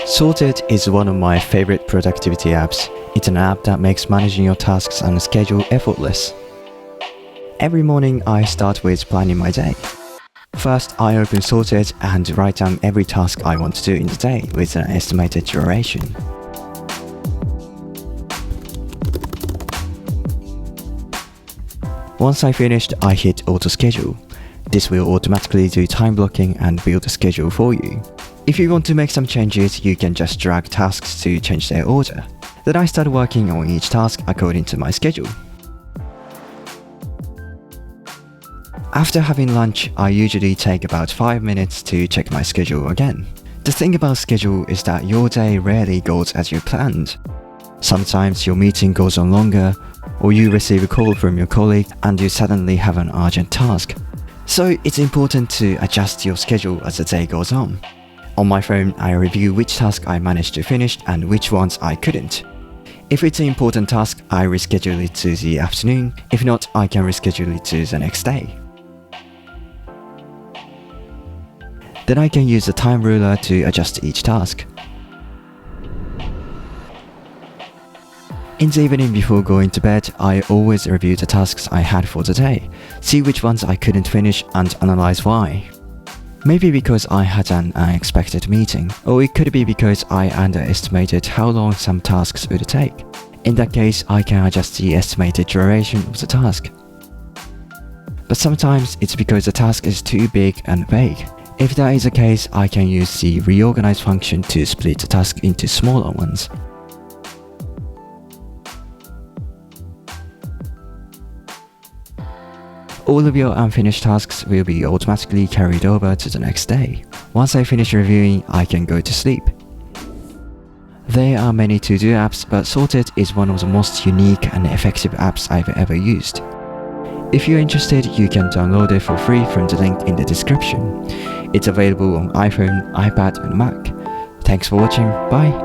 Sorted is one of my favorite productivity apps. It's an app that makes managing your tasks and schedule effortless. Every morning I start with planning my day. First, I open Sorted and write down every task I want to do in the day with an estimated duration. Once I finished, I hit Auto Schedule. This will automatically do time blocking and build a schedule for you. If you want to make some changes, you can just drag tasks to change their order. Then I start working on each task according to my schedule. After having lunch, I usually take about 5 minutes to check my schedule again. The thing about schedule is that your day rarely goes as you planned. Sometimes your meeting goes on longer, or you receive a call from your colleague and you suddenly have an urgent task. So it's important to adjust your schedule as the day goes on. On my phone, I review which task I managed to finish and which ones I couldn't. If it's an important task, I reschedule it to the afternoon. If not, I can reschedule it to the next day. Then I can use the time ruler to adjust each task. In the evening before going to bed, I always review the tasks I had for the day, see which ones I couldn't finish and analyze why. Maybe because I had an unexpected meeting, or it could be because I underestimated how long some tasks would take. In that case, I can adjust the estimated duration of the task. But sometimes it's because the task is too big and vague. If that is the case, I can use the reorganize function to split the task into smaller ones. All of your unfinished tasks will be automatically carried over to the next day. Once I finish reviewing, I can go to sleep. There are many to-do apps, but Sorted is one of the most unique and effective apps I've ever used. If you're interested, you can download it for free from the link in the description. It's available on iPhone, iPad and Mac. Thanks for watching, bye!